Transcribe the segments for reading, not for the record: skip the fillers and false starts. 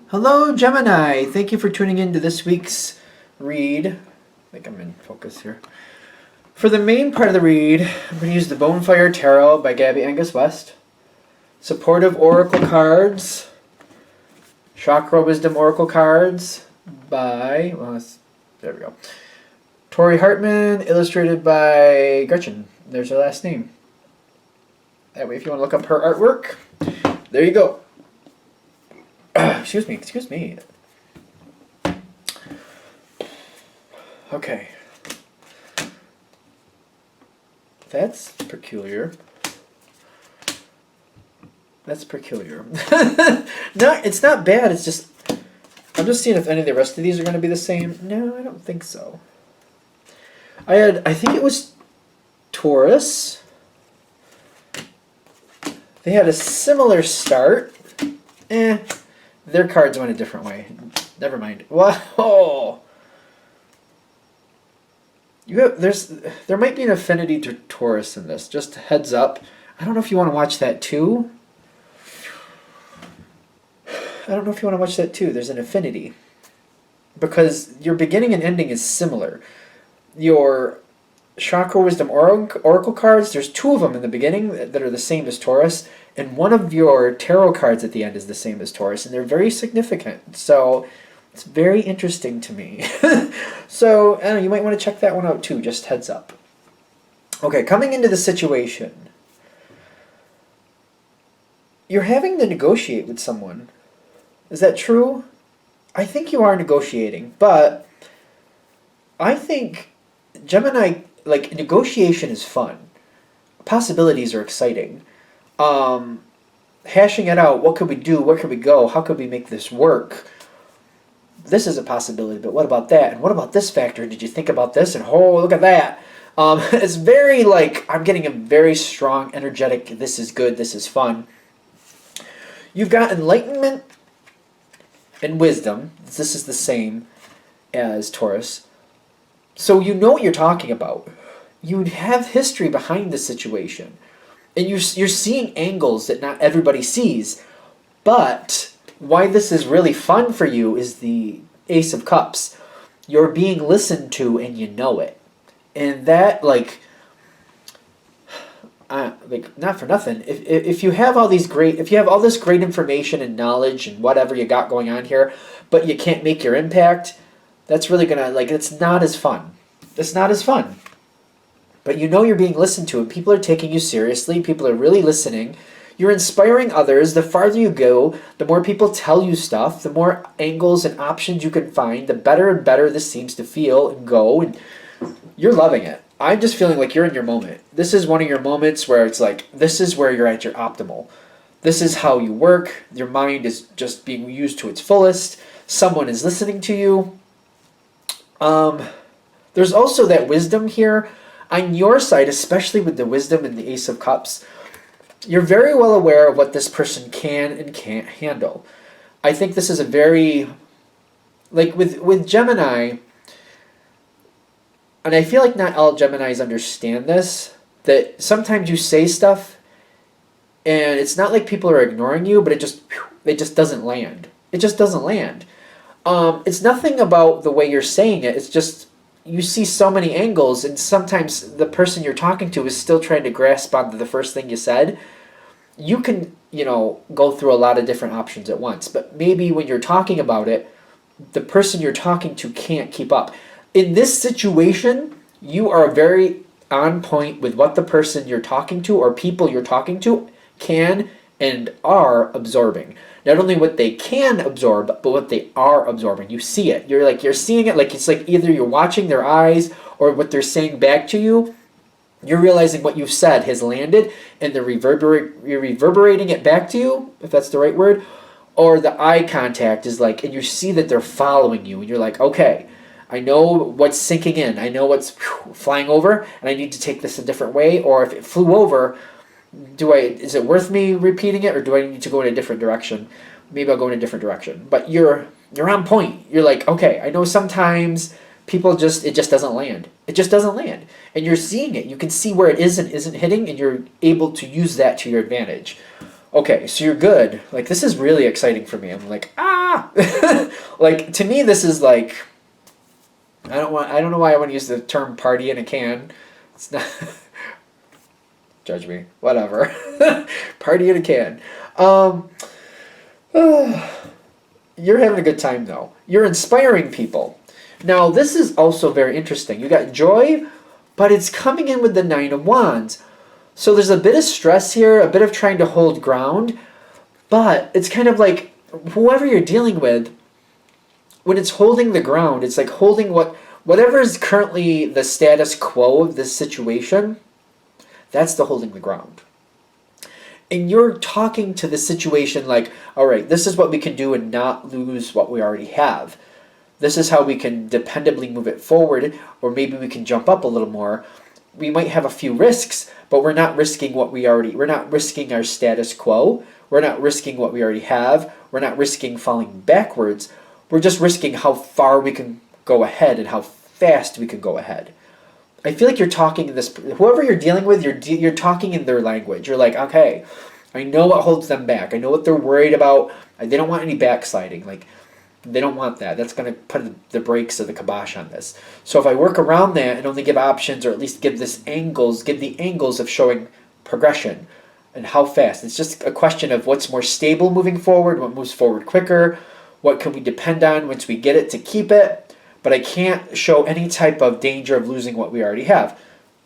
Hello, Gemini. Thank you for tuning in to this week's read. I think I'm in focus here. For the main part of the read, I'm going to use the Bonefire Tarot by Gabby Angus West. Supportive Oracle cards. Chakra Wisdom Oracle cards by, there we go. Tori Hartman, illustrated by Gretchen. There's her last name. That way, if you want to look up her artwork, there you go. Excuse me. Okay. That's peculiar. No, it's not bad. It's just, I'm just seeing if any of the rest of these are going to be the same. No, I don't think so. I think it was Taurus. They had a similar start. Their cards went a different way. Never mind. Whoa! There might be an affinity to Taurus in this. Just heads up. I don't know if you want to watch that too. There's an affinity. Because your beginning and ending is similar. Your Chakra Wisdom Oracle cards, there's two of them in the beginning that are the same as Taurus, and one of your tarot cards at the end is the same as Taurus, and they're very significant. So it's very interesting to me. So I don't know, you might want to check that one out too, just heads up. Okay, coming into the situation. You're having to negotiate with someone. Is that true? I think you are negotiating, but I think Gemini, like, negotiation is fun. Possibilities are exciting. Hashing it out, what could we do, where could we go, how could we make this work? This is a possibility, but what about that? And what about this factor? Did you think about this? And oh, look at that. It's very, like, I'm getting a very strong, energetic, this is good, this is fun. You've got enlightenment and wisdom. This is the same as Taurus. So you know what you're talking about. You have history behind the situation. And you're seeing angles that not everybody sees. But why this is really fun for you is the Ace of Cups. You're being listened to and you know it. And that, like not for nothing. If you have all this great information and knowledge and whatever you got going on here, but you can't make your impact, that's really gonna, like, it's not as fun. It's not as fun. But you know you're being listened to and people are taking you seriously. People are really listening. You're inspiring others. The farther you go, the more people tell you stuff, the more angles and options you can find, the better and better this seems to feel and go. And you're loving it. I'm just feeling like you're in your moment. This is one of your moments where it's like, this is where you're at your optimal. This is how you work. Your mind is just being used to its fullest. Someone is listening to you. There's also that wisdom here. On your side, especially with the wisdom and the Ace of Cups, you're very well aware of what this person can and can't handle. I think this is a very, like with Gemini, and I feel like not all Geminis understand this, that sometimes you say stuff and it's not like people are ignoring you, but it just doesn't land. It just doesn't land. It's nothing about the way you're saying it. It's just you see so many angles, and sometimes the person you're talking to is still trying to grasp onto the first thing you said. You can, go through a lot of different options at once, but maybe when you're talking about it, the person you're talking to can't keep up. In this situation, you are very on point with what the person you're talking to or people you're talking to can and are absorbing. Not only what they can absorb, but what they are absorbing. You see it. You're seeing it, like it's like either you're watching their eyes or what they're saying back to you. You're realizing what you've said has landed and you're reverberating it back to you, if that's the right word. Or the eye contact is like, and you see that they're following you and you're like, okay, I know what's sinking in. I know what's flying over and I need to take this a different way. Or if it flew over, is it worth me repeating it or do I need to go in a different direction? Maybe I'll go in a different direction. But you're on point. You're like, okay, I know sometimes people it just doesn't land. It just doesn't land. And you're seeing it. You can see where it is and isn't hitting and you're able to use that to your advantage. Okay, so you're good. Like, this is really exciting for me. I'm like, ah! Like, to me, this is like, I don't know why I want to use the term party in a can. It's not, judge me, whatever. Party in a can. Um, you're having a good time though. You're inspiring people. Now, this is also very interesting. You got joy, but it's coming in with the Nine of Wands. So there's a bit of stress here, a bit of trying to hold ground, but it's kind of like whoever you're dealing with, when it's holding the ground, it's like holding whatever is currently the status quo of this situation, that's the holding the ground. And you're talking to the situation like, all right, this is what we can do and not lose what we already have. This is how we can dependably move it forward, or maybe we can jump up a little more. We might have a few risks, but we're not risking we're not risking our status quo. We're not risking what we already have. We're not risking falling backwards. We're just risking how far we can go ahead and how fast we can go ahead. I feel like you're talking whoever you're dealing with, you're talking in their language. You're like, okay, I know what holds them back. I know what they're worried about. They don't want any backsliding. Like, they don't want that. That's going to put the brakes or the kibosh on this. So if I work around that and only give options, or at least give the angles of showing progression and how fast. It's just a question of what's more stable moving forward, what moves forward quicker, what can we depend on once we get it to keep it. But I can't show any type of danger of losing what we already have.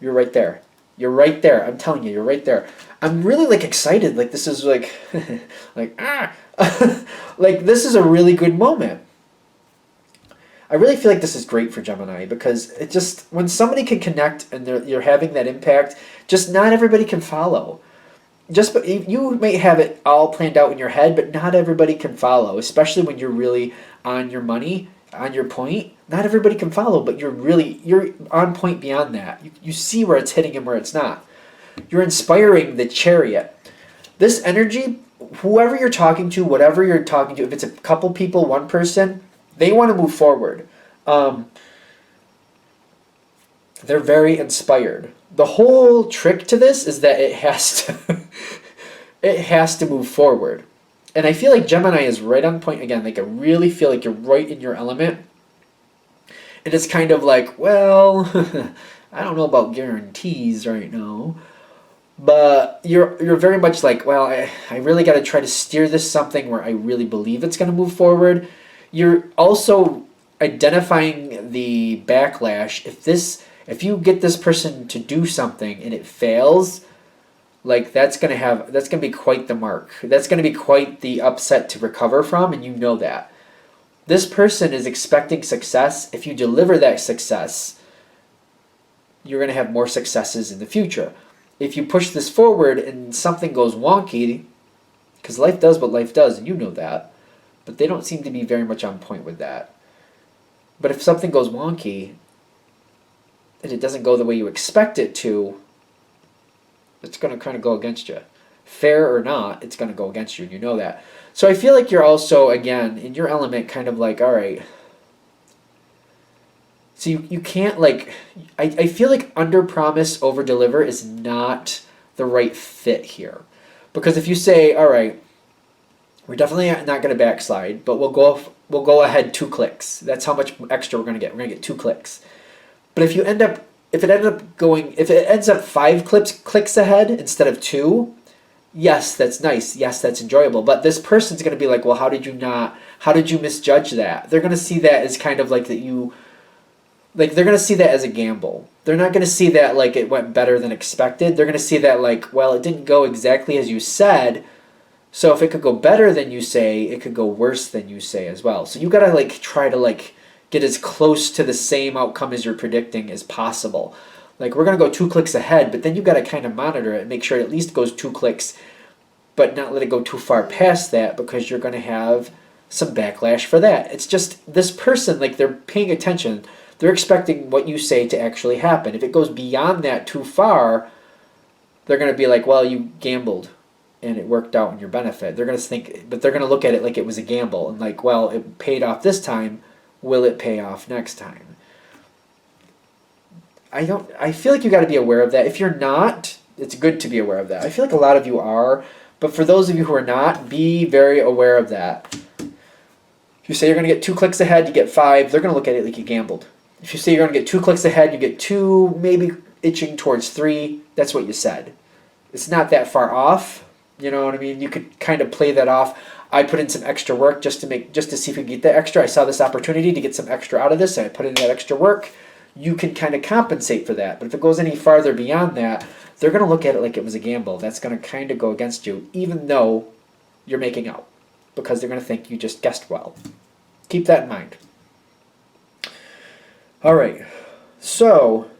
You're right there. You're right there. I'm telling you, you're right there. I'm really like excited. Like, this is like, like, like, this is a really good moment. I really feel like this is great for Gemini, because it just, when somebody can connect and you're having that impact, just not everybody can follow. You may have it all planned out in your head, but not everybody can follow, especially when you're really on your money, on your point. Not everybody can follow, but you're on point beyond that. You see where it's hitting and where it's not. You're inspiring the Chariot. This energy, whoever you're talking to, whatever you're talking to, if it's a couple people, one person, they want to move forward. They're very inspired. The whole trick to this is that it has to it has to move forward. And I feel like Gemini is right on point again. Like, I really feel like you're right in your element. And it's kind of like, well, I don't know about guarantees right now. But you're very much like, well, I really got to try to steer this something where I really believe it's going to move forward. You're also identifying the backlash. If you get this person to do something and it fails, like, that's gonna be quite the mark. That's gonna be quite the upset to recover from, and you know that. This person is expecting success. If you deliver that success, you're gonna have more successes in the future. If you push this forward and something goes wonky, because life does what life does, and you know that, but they don't seem to be very much on point with that. But if something goes wonky and it doesn't go the way you expect it to, it's going to kind of go against you. Fair or not, it's going to go against you, and you know that. So I feel like you're also, again, in your element, kind of like, all right. So you can't, like, I feel like under promise, over deliver is not the right fit here. Because if you say, all right, we're definitely not going to backslide, but we'll go ahead 2 clicks. That's how much extra we're going to get. We're going to get 2 clicks. But if it ends up 5 clicks ahead instead of 2, yes, that's nice. Yes, that's enjoyable. But this person's going to be like, well, how did you misjudge that? They're going to see that as kind of like they're going to see that as a gamble. They're not going to see that like it went better than expected. They're going to see that like, well, it didn't go exactly as you said. So if it could go better than you say, it could go worse than you say as well. So you got to like try to like get as close to the same outcome as you're predicting as possible. Like, we're going to go 2 clicks ahead, but then you've got to kind of monitor it and make sure it at least goes 2 clicks, but not let it go too far past that, because you're going to have some backlash for that. It's just this person, like, they're paying attention. They're expecting what you say to actually happen. If it goes beyond that too far, they're going to be like, well, you gambled and it worked out in your benefit. They're going to think, but they're going to look at it like it was a gamble and like, well, it paid off this time. Will it pay off next time? I feel like you got to be aware of that. If you're not, it's good to be aware of that. I feel like a lot of you are, But for those of you who are not, be very aware of that. If you say you're going to get 2 clicks ahead, you get 5, they're going to look at it like you gambled. If you say you're going to get 2 clicks ahead, you get 2, maybe itching towards 3, that's what you said. It's not that far off. You know what I mean? You could kind of play that off. I put in some extra work just to see if we could get that extra. I saw this opportunity to get some extra out of this, and I put in that extra work. You can kind of compensate for that. But if it goes any farther beyond that, they're going to look at it like it was a gamble. That's going to kind of go against you, even though you're making out, because they're going to think you just guessed well. Keep that in mind. All right. So,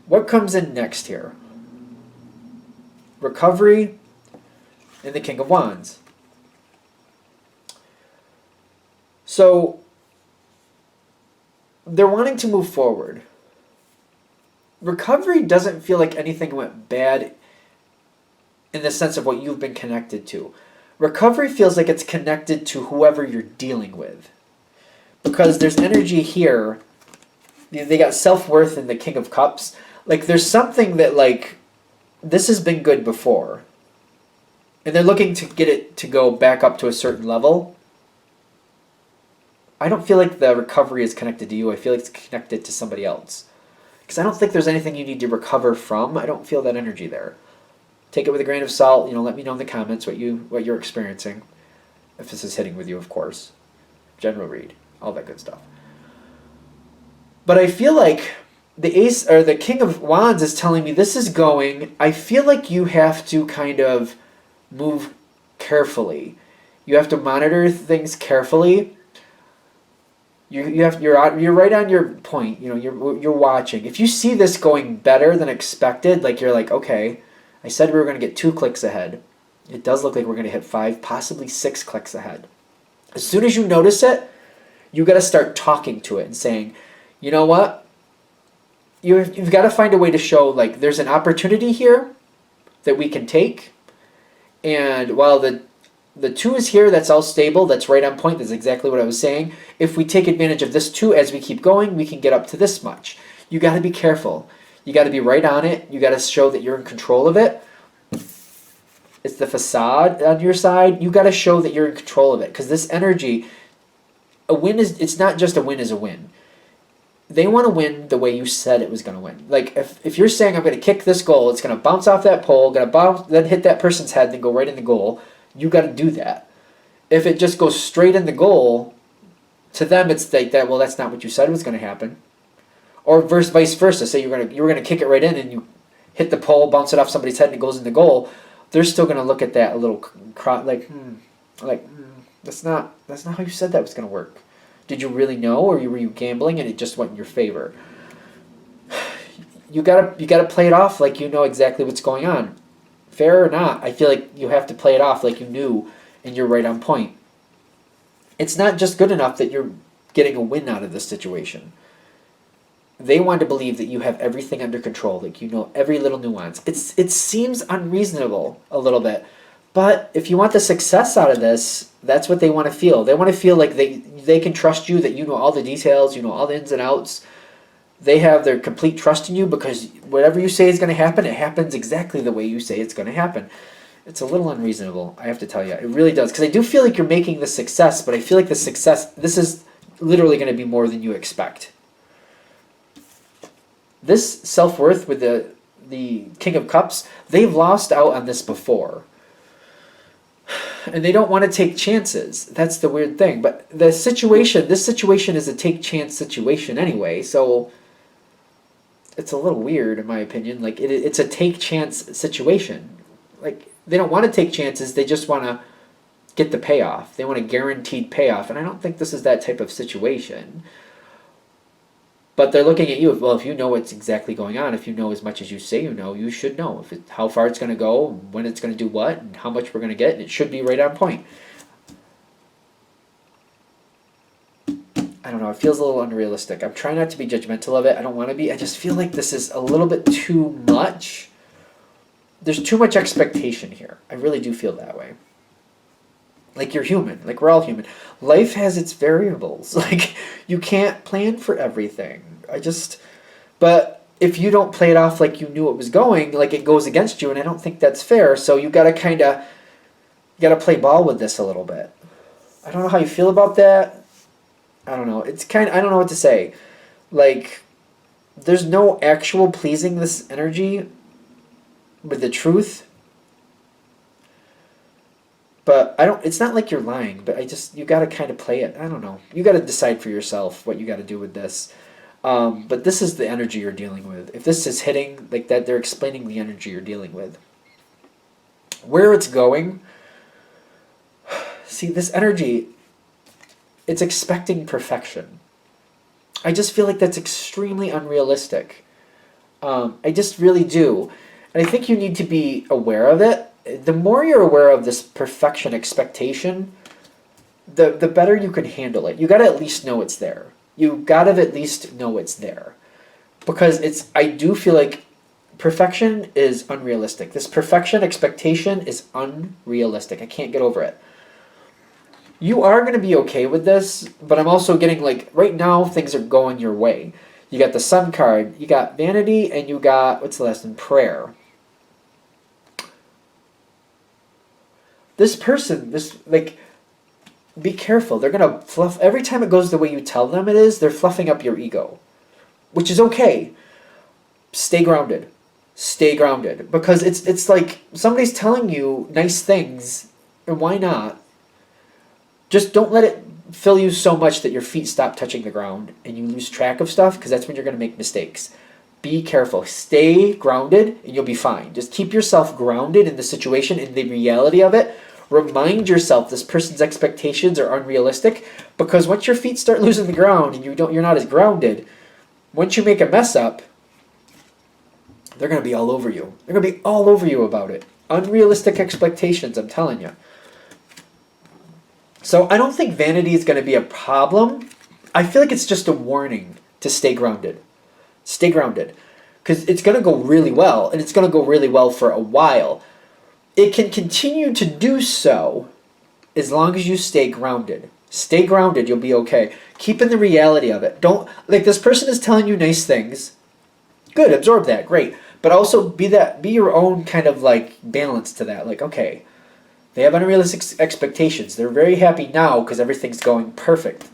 what comes in next here? Recovery and the King of Wands. So, they're wanting to move forward. Recovery doesn't feel like anything went bad in the sense of what you've been connected to. Recovery feels like it's connected to whoever you're dealing with. Because there's energy here. They got self-worth in the King of Cups. Like, there's something that, like, this has been good before. And they're looking to get it to go back up to a certain level. I don't feel like the recovery is connected to you. I feel like it's connected to somebody else. Because I don't think there's anything you need to recover from. I don't feel that energy there. Take it with a grain of salt. Let me know in the comments what you're experiencing. If this is hitting with you, of course. General read. All that good stuff. But I feel like the Ace or the King of Wands is telling me this is going. I feel like you have to kind of move carefully. You have to monitor things carefully. You're right on your point. You're watching. If you see this going better than expected, like you're like, okay, I said we were going to get 2 clicks ahead. It does look like we're going to hit 5, possibly 6 clicks ahead. As soon as you notice it, you got to start talking to it and saying, you know what? You've got to find a way to show, like, there's an opportunity here that we can take. And while the 2 is here, that's all stable, that's right on point, that's exactly what I was saying. If we take advantage of this 2 as we keep going, we can get up to this much. You got to be careful. You got to be right on it. You got to show that you're in control of it. It's the facade on your side. You got to show that you're in control of it. Because this energy, it's not just a win is a win. They want to win the way you said it was going to win. Like, if you're saying, I'm going to kick this goal, it's going to bounce off that pole, then hit that person's head, then go right in the goal, you got to do that. If it just goes straight in the goal, to them it's like that, well, that's not what you said was going to happen. Or vice versa. Say you were going to kick it right in and you hit the pole, bounce it off somebody's head, and it goes in the goal. They're still going to look at that a little that's not how you said that was going to work. Did you really know, or were you gambling and it just went in your favor? You gotta play it off like you know exactly what's going on. Fair or not, I feel like you have to play it off like you knew and you're right on point. It's not just good enough that you're getting a win out of this situation. They want to believe that you have everything under control, like you know every little nuance. It seems unreasonable a little bit, but if you want the success out of this, that's what they want to feel. They want to feel like they can trust you, that you know all the details, you know all the ins and outs. They have their complete trust in you because whatever you say is going to happen, it happens exactly the way you say it's going to happen. It's a little unreasonable, I have to tell you. It really does. Because I do feel like you're making the success, but I feel like the success, this is literally going to be more than you expect. This self-worth with the King of Cups, they've lost out on this before. And they don't want to take chances. That's the weird thing. But this situation is a take chance situation anyway, so it's a little weird in my opinion. Like it's a take chance situation. Like they don't want to take chances, they just want to get the payoff. They want a guaranteed payoff, and I don't think this is that type of situation. But they're looking at you. Well, if you know what's exactly going on, if you know as much as you say you know, you should know how far it's going to go, when it's going to do what, and how much we're going to get, and it should be right on point. I don't know. It feels a little unrealistic. I'm trying not to be judgmental of it. I don't want to be. I just feel like this is a little bit too much. There's too much expectation here. I really do feel that way. Like you're human. Like we're all human. Life has its variables. Like you can't plan for everything. But if you don't play it off like you knew it was going, like it goes against you, and I don't think that's fair. So you got to play ball with this a little bit. I don't know how you feel about that. I don't know. I don't know what to say. Like, there's no actual pleasing this energy with the truth. But it's not like you're lying, but you got to kind of play it. I don't know. You got to decide for yourself what you got to do with this. But this is the energy you're dealing with. If this is hitting like that, they're explaining the energy you're dealing with. Where it's going, see, this energy, it's expecting perfection. I just feel like that's extremely unrealistic. I just really do. And I think you need to be aware of it. The more you're aware of this perfection expectation, the better you can handle it. You got to at least know it's there. You got to at least know it's there. Because I do feel like perfection is unrealistic. This perfection expectation is unrealistic. I can't get over it. You are going to be okay with this, but I'm also getting like, right now, things are going your way. You got the Sun card, you got Vanity, and you got, what's the last one? Prayer. This person, be careful. They're going to fluff, every time it goes the way you tell them it is, they're fluffing up your ego. Which is okay. Stay grounded. Stay grounded. Because it's like somebody's telling you nice things, and why not? Just don't let it fill you so much that your feet stop touching the ground and you lose track of stuff, because that's when you're going to make mistakes. Be careful. Stay grounded and you'll be fine. Just keep yourself grounded in the situation, in the reality of it. Remind yourself this person's expectations are unrealistic, because once your feet start losing the ground and you're not as grounded, once you make a mess up, they're going to be all over you. They're going to be all over you about it. Unrealistic expectations, I'm telling you. So I don't think vanity is going to be a problem. I feel like it's just a warning to stay grounded. Stay grounded. Because it's going to go really well, and it's going to go really well for a while. It can continue to do so as long as you stay grounded. Stay grounded, you'll be okay. Keep in the reality of it. Don't, like, this person is telling you nice things. Good, absorb that, great. But also be your own kind of like balance to that. Like, okay, they have unrealistic expectations. They're very happy now because everything's going perfect.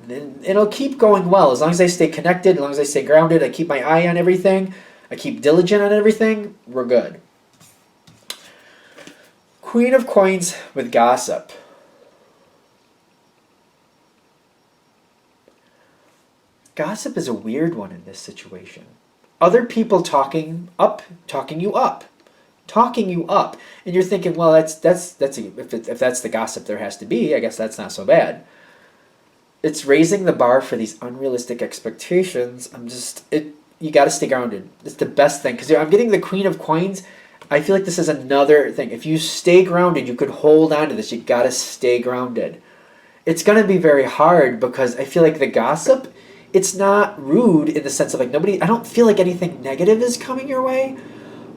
And it'll keep going well as long as I stay connected, as long as I stay grounded, I keep my eye on everything, I keep diligent on everything, we're good. Queen of Coins with gossip. Gossip is a weird one in this situation. Other people talking you up. And you're thinking, well, if that's the gossip there has to be, I guess that's not so bad. It's raising the bar for these unrealistic expectations. You got to stay grounded. It's the best thing, because I'm getting the Queen of Coins. I feel like this is another thing. If you stay grounded, you could hold on to this. You got to stay grounded. It's going to be very hard, because I feel like the gossip, it's not rude in the sense of like I don't feel like anything negative is coming your way,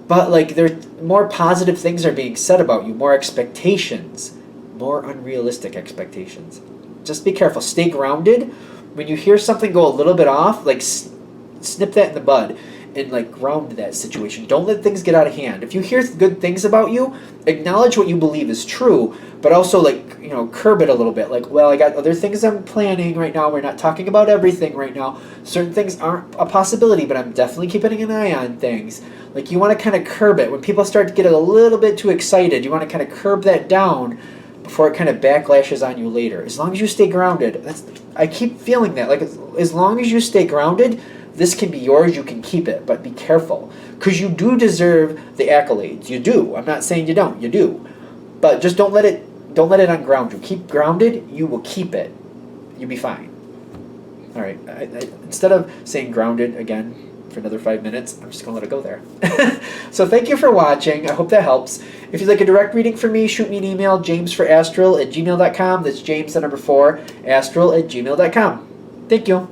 but like more positive things are being said about you, more expectations, more unrealistic expectations. Just be careful. Stay grounded. When you hear something go a little bit off, like snip that in the bud and like ground that situation. Don't let things get out of hand. If you hear good things about you, acknowledge what you believe is true, but also curb it a little bit. Like, well, I got other things I'm planning right now. We're not talking about everything right now. Certain things aren't a possibility, but I'm definitely keeping an eye on things. Like, you want to kind of curb it. When people start to get a little bit too excited, you want to kind of curb that down before it kind of backlashes on you later. As long as you stay grounded, I keep feeling that. Like, as long as you stay grounded, this can be yours, you can keep it, but be careful. Because you do deserve the accolades. You do. I'm not saying you don't. You do. But just don't let it unground you. Keep grounded, you will keep it. You'll be fine. All right. Instead of saying grounded again for another 5 minutes, I'm just going to let it go there. So thank you for watching. I hope that helps. If you'd like a direct reading from me, shoot me an email, jamesforastral@gmail.com. That's James, the number 4, astral@gmail.com. Thank you.